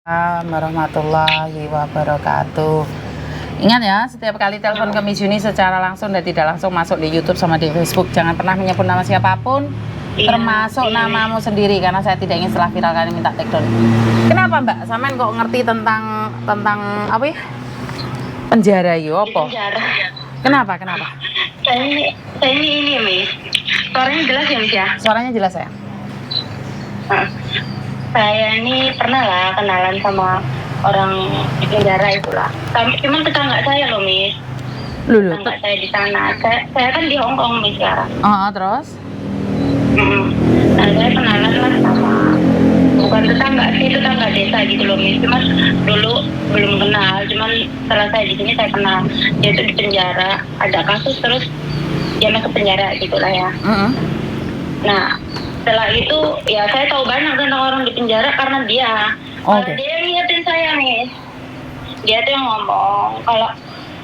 Warahmatullahi wabarakatuh. Ingat ya, setiap kali telepon ke Miss Yuni secara langsung dan tidak langsung masuk di YouTube sama di Facebook, jangan pernah menyebut nama siapapun, termasuk namamu sendiri, karena saya tidak ingin setelah viral kalian minta take down. Kenapa Mbak? Samen kok ngerti tentang apa ya? Penjara yo apa? Kenapa? Saya ini Miss. Suaranya jelas ya Miss ya? Suaranya jelas ya? Saya ini pernah lah kenalan sama orang di penjara itulah. Cuman tetangga saya loh Miss. Lulu. Tetangga saya di sana. Saya kan di Hong Kong Miss sekarang. Terus? Nah saya kenalan lah sama, bukan tetangga sih, tetangga desa gitu loh Miss. Cuman dulu belum kenal. Cuman setelah saya di sini saya kenal. Dia itu di penjara. Ada kasus terus dia masuk penjara gitulah ya. Nah setelah itu ya saya tahu banyak tentang orang di penjara karena dia. Kalau dia yang ngingetin saya nih, dia tuh yang ngomong kalau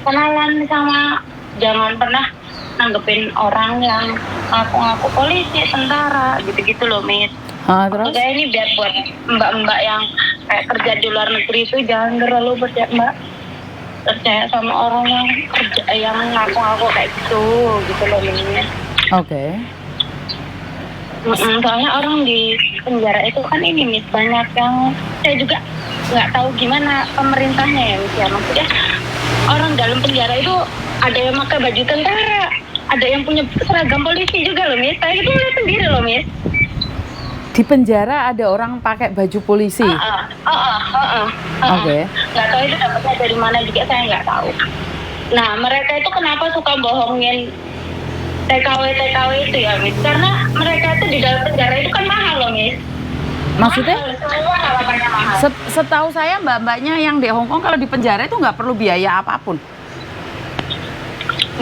kenalan sama jangan pernah nanggepin orang yang ngaku-ngaku polisi, tentara, gitu-gitu loh Miss. Terus? Kayak ini biar buat mbak-mbak yang kayak kerja di luar negeri itu jangan terlalu percaya sama orang yang kerja yang ngaku-ngaku kayak gitu loh Miss. Oke. Soalnya orang di penjara itu kan ini Miss, banyak yang saya juga nggak tahu gimana pemerintahnya ya Miss ya. Maksudnya orang dalam penjara itu ada yang pakai baju tentara, ada yang punya seragam polisi juga loh Miss. Saya itu lihat sendiri loh Miss. Di penjara ada orang pakai baju polisi? Oke. Nggak tahu itu dapatnya dari mana juga, saya nggak tahu. Nah mereka itu kenapa suka bohongin TKW itu ya Miss, karena mereka itu di dalam penjara itu kan mahal loh Miss. Maksudnya? Mahal. Setahu saya mbak-mbaknya yang di Hong Kong kalau di penjara itu nggak perlu biaya apapun.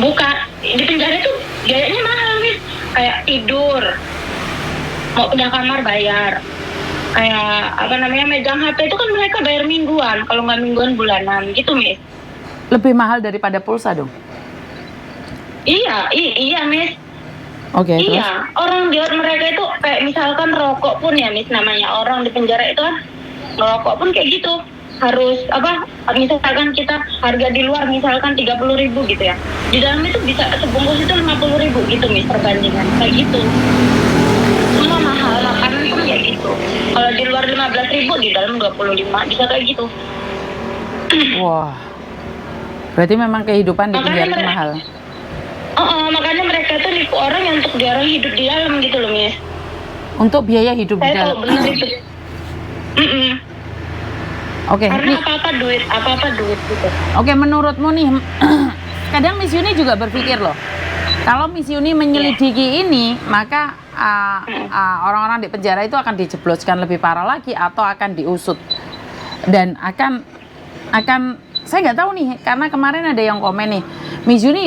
Bukan, di penjara itu biayanya mahal Miss. Kayak tidur, mau pindah kamar bayar. Kayak megang HP itu kan mereka bayar mingguan, kalau nggak mingguan bulanan gitu Miss. Lebih mahal daripada pulsa dong? Iya Miss. Oke. Iya, terus? orang mereka itu kayak misalkan rokok pun ya Miss, namanya orang di penjara itu kan rokok pun kayak gitu. Harus misalkan kita harga di luar misalkan 30.000 gitu ya. Di dalam itu bisa sebungkus itu 50.000 gitu Miss, perbandingan kayak gitu. Semua mahal, makanan pun kayak gitu. Kalau di luar 15.000, di dalam 25, bisa kayak gitu. Wah. Berarti memang kehidupan di penjara itu mahal. Makanya mereka tuh nipu orang yang untuk dia orang hidup di dalam gitu loh Miss. Untuk biaya hidup di dalam. Saya tahu benar itu. Oke. Karena apa-apa duit gitu. Oke, menurutmu nih, kadang Miss Yuni juga berpikir loh, kalau Miss Yuni menyelidiki ini, maka orang-orang di penjara itu akan dijebloskan lebih parah lagi atau akan diusut dan akan saya nggak tahu nih, karena kemarin ada yang komen nih, Miss Yuni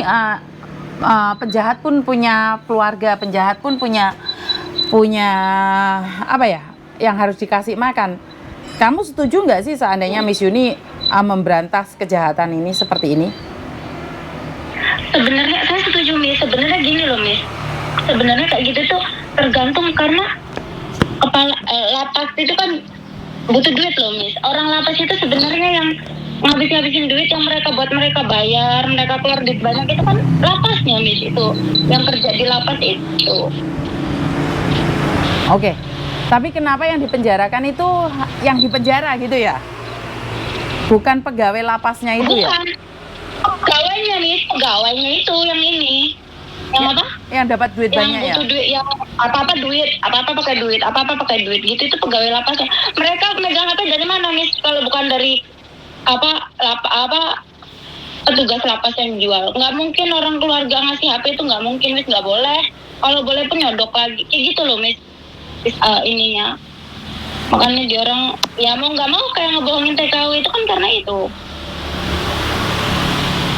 penjahat pun punya keluarga, penjahat pun punya apa ya yang harus dikasih makan. Kamu setuju nggak sih seandainya Miss Yuni memberantas kejahatan ini seperti ini? Sebenarnya saya setuju Miss. Sebenarnya gini loh Miss. Sebenarnya kayak gitu tuh tergantung karena kepala lapas itu kan butuh duit loh Miss. Orang lapas itu sebenarnya yang ngabisin duit yang buat mereka bayar, mereka keluar duit banyak itu kan lapasnya Miss, itu yang kerja di lapas itu. Oke. Tapi kenapa yang dipenjarakan itu yang dipenjara gitu ya? Bukan pegawai lapasnya itu? Bukan. Ya? Pegawainya Miss, pegawainya itu yang ini. Yang apa? Yang dapat duit banyak ya? Yang butuh duit, yang apa-apa pakai duit gitu, itu pegawai lapasnya. Mereka megang HP dari mana Miss? Kalau bukan dari petugas lapas yang jual. Nggak mungkin orang keluarga ngasih HP itu, nggak mungkin Miss, nggak boleh. Kalau boleh pun nyodok lagi, kayak gitu loh Miss. Ininya. Makanya dia orang ya mau nggak mau kayak ngebohongin TKW itu kan karena itu.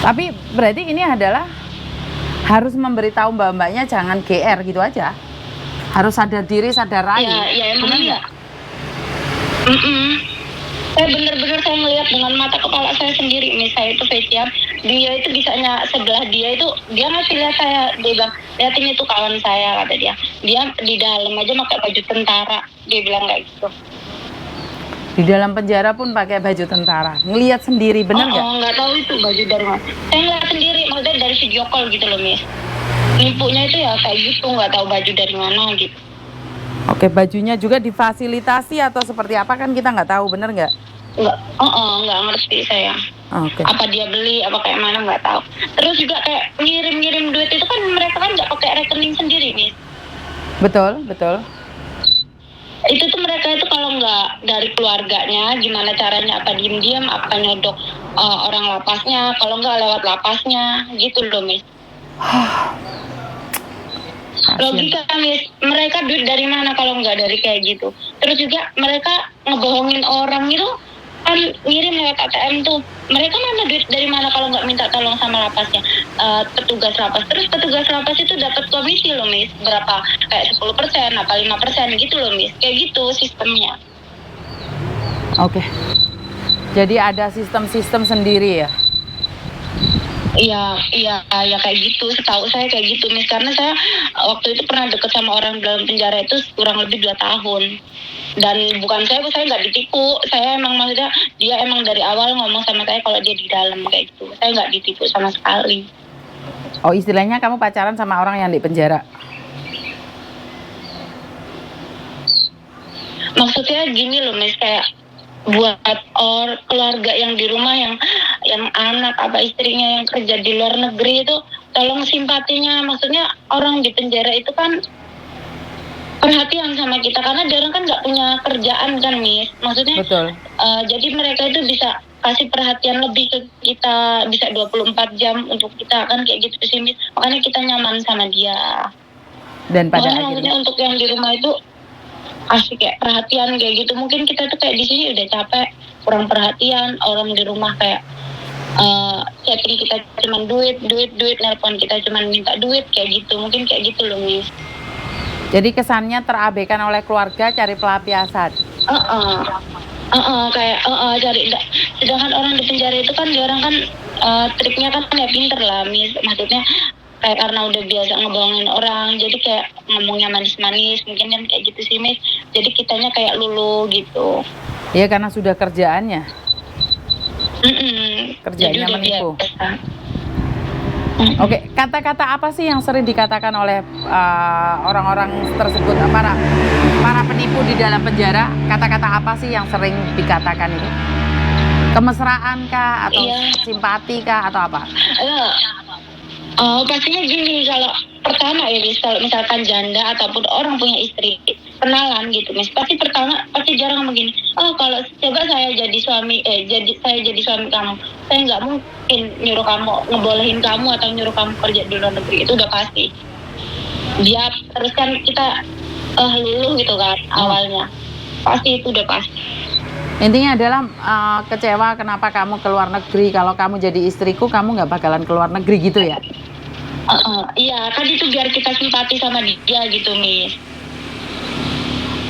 Tapi berarti ini adalah harus memberitahu mbak-mbaknya jangan GR gitu aja. Harus sadar diri, sadar raya. Ya emang iya. Saya benar-benar saya melihat dengan mata kepala saya sendiri Miss, saya itu facial, dia itu bisanya sebelah dia ngasih lihat saya, dia bilang lihatin itu kawan saya, kata dia di dalam aja pakai baju tentara, dia bilang kayak gitu. Di dalam penjara pun pakai baju tentara. Ngelihat sendiri, bener nggak? Nggak tahu itu baju dari mana. Saya ngeliat sendiri, maksudnya dari video call gitu loh, Miss. Nipunya itu ya kayak gitu, nggak tahu baju dari mana gitu. Oke, bajunya juga difasilitasi atau seperti apa kan kita nggak tahu, bener nggak? Nggak ngerti saya. Oke. Apa dia beli, apa kayak mana nggak tahu. Terus juga kayak ngirim duit itu kan mereka kan nggak pakai rekening sendiri, Miss. Betul, betul. Itu tuh mereka itu kalau nggak dari keluarganya, gimana caranya, apa diem-diem, apa nyodok orang lapasnya, kalau nggak lewat lapasnya, gitu loh, Miss. Logika, Miss, mereka duit dari mana kalau nggak dari kayak gitu. Terus juga mereka ngebohongin orang itu kan ngirim lewat ATM tuh. Mereka mana duit dari mana kalau nggak minta tolong sama lapasnya, petugas lapas. Terus petugas lapas itu dapat komisi loh, Miss, berapa, kayak 10% apa 5% gitu loh, Miss, kayak gitu sistemnya. Oke. Jadi ada sistem-sistem sendiri ya? Iya kayak gitu. Setahu saya kayak gitu, Miss, karena saya waktu itu pernah deket sama orang dalam penjara itu kurang lebih 2 tahun. Dan bukan saya nggak ditipu. Saya emang maksudnya dia emang dari awal ngomong sama saya kalau dia di dalam kayak gitu. Saya nggak ditipu sama sekali. Oh, istilahnya kamu pacaran sama orang yang di penjara? Maksudnya gini loh, Miss, kayak buat keluarga yang di rumah yang anak apa istrinya yang kerja di luar negeri itu tolong simpatinya. Maksudnya orang di penjara itu kan perhatian sama kita karena dia orang kan nggak punya kerjaan kan, Miss. Maksudnya Betul. Jadi mereka itu bisa kasih perhatian lebih ke kita, bisa 24 jam untuk kita kan kayak gitu sih, Miss. Makanya kita nyaman sama dia. Dan pada Makanya akhirnya maksudnya untuk yang di rumah itu kasih kayak perhatian kayak gitu. Mungkin kita tuh kayak di sini udah capek, kurang perhatian. Orang di rumah kayak chatting kita cuma duit, nelpon kita cuma minta duit kayak gitu. Mungkin kayak gitu loh, Miss. jadi kesannya terabaikan oleh keluarga, cari pelampiasan. Kayak cari. Sedangkan orang di penjara itu kan dia orang kan triknya kan ya pinter lah, Miss. Maksudnya kayak karena udah biasa ngebohongin orang, jadi kayak ngomongnya manis-manis, mungkin kan kayak gitu sih, Miss. Jadi kitanya kayak lulu gitu. Ya karena sudah kerjaannya. Kerjanya Jadi menipu. biasa. Oke, kata-kata apa sih yang sering dikatakan oleh orang-orang tersebut, para penipu di dalam penjara? Kata-kata apa sih yang sering dikatakan itu? Kemesraan kah atau simpati kah atau apa? Pastinya gini, kalau pertama ya, Miss, kalau misalkan janda ataupun orang punya istri kenalan gitu, Miss, pasti jarang begini. Kalau coba saya jadi suami kamu, saya nggak mungkin nyuruh kamu, ngebolehin kamu atau nyuruh kamu kerja di luar negeri, itu udah pasti. Dia terus kan kita luluh gitu kan awalnya, pasti itu udah pasti. Intinya adalah kecewa kenapa kamu ke luar negeri, kalau kamu jadi istriku kamu nggak bakalan ke luar negeri gitu ya? Iya, kan itu biar kita simpati sama dia gitu, Miss.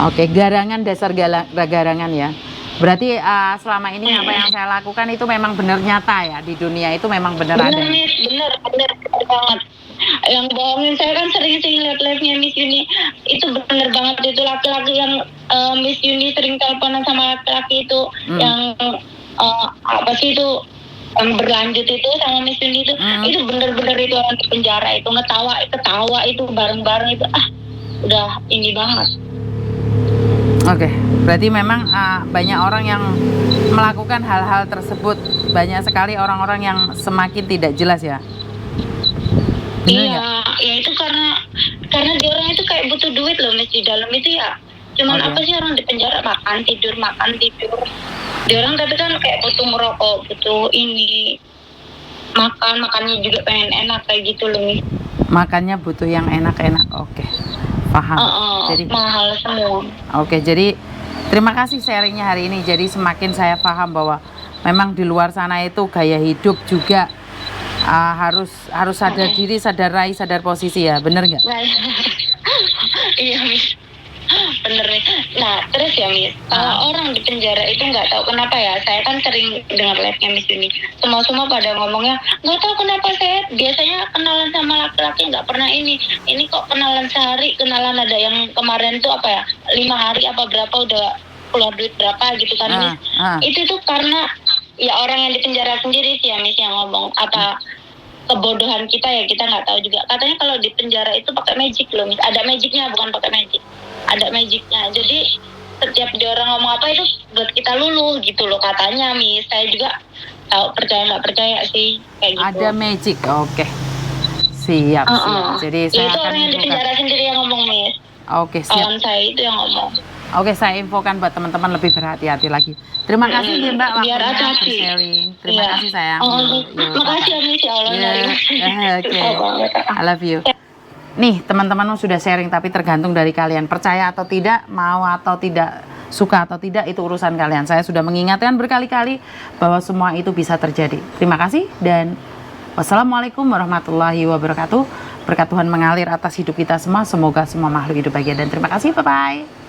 Oke, garangan, dasar garangan ya. Berarti selama ini apa yang saya lakukan itu memang benar nyata ya, di dunia itu memang benar ada. Bener, Miss, bener banget. Yang bohongin saya kan sering lihat live-nya Miss Yuni. Itu bener banget, itu laki-laki yang Miss Yuni sering teleponan sama laki-laki itu yang apa sih itu yang berlanjut itu sama Miss Yuni itu. Itu bener-bener itu orang di penjara itu ketawa itu bareng-bareng itu udah ini banget. Oke, berarti memang banyak orang yang melakukan hal-hal tersebut, banyak sekali orang-orang yang semakin tidak jelas ya. Iya, ya itu karena dia orang itu kayak butuh duit loh, Miss, di dalam itu ya. Cuman apa sih orang di penjara makan tidur. Dia orang tapi kan kayak butuh merokok, butuh ini, makannya juga pengen enak kayak gitu loh, Miss. Makannya butuh yang enak-enak, oke. Paham. Jadi mahal semua. Oke, jadi terima kasih sharingnya hari ini. Jadi semakin saya paham bahwa memang di luar sana itu gaya hidup juga harus sadar diri, sadar rai, sadar posisi ya, bener nggak? Iya, Miss, bener nih. Nah terus ya, Miss, kalau orang di penjara itu nggak tahu kenapa ya, saya kan sering dengar live-nya Miss ini, semua pada ngomongnya nggak tahu kenapa saya biasanya kenalan sama laki-laki nggak pernah ini kok kenalan sehari, kenalan ada yang kemarin tuh apa ya 5 hari apa berapa udah keluar duit berapa gitu kan Miss. Itu tuh karena ya orang yang di penjara sendiri sih ya Miss yang ngomong, apa kebodohan kita ya, kita nggak tahu juga. Katanya kalau di penjara itu pakai magic loh Miss, ada magicnya, bukan pakai magic, ada magicnya. Jadi setiap dia orang ngomong apa itu buat kita luluh gitu loh katanya Miss. Saya juga tahu, percaya nggak percaya sih kayak gitu. Ada magic, oke. Siap, siap. Jadi saya itu akan orang yang di penjara sendiri yang ngomong Miss. Oke, siap. Kawan saya itu yang ngomong. Oke, saya infokan buat teman-teman lebih berhati-hati lagi. Terima kasih ya Mbak Biar waktunya hati-hati. sharing. Terima kasih sayang. Makasih ya Miss, ya Allah. Oke. I love you. Nih teman-teman sudah sharing, tapi tergantung dari kalian percaya atau tidak, mau atau tidak, suka atau tidak, itu urusan kalian. Saya sudah mengingatkan berkali-kali bahwa semua itu bisa terjadi. Terima kasih dan wassalamualaikum warahmatullahi wabarakatuh. Berkat Tuhan mengalir atas hidup kita semua. Semoga semua makhluk hidup bahagia dan terima kasih. Bye-bye.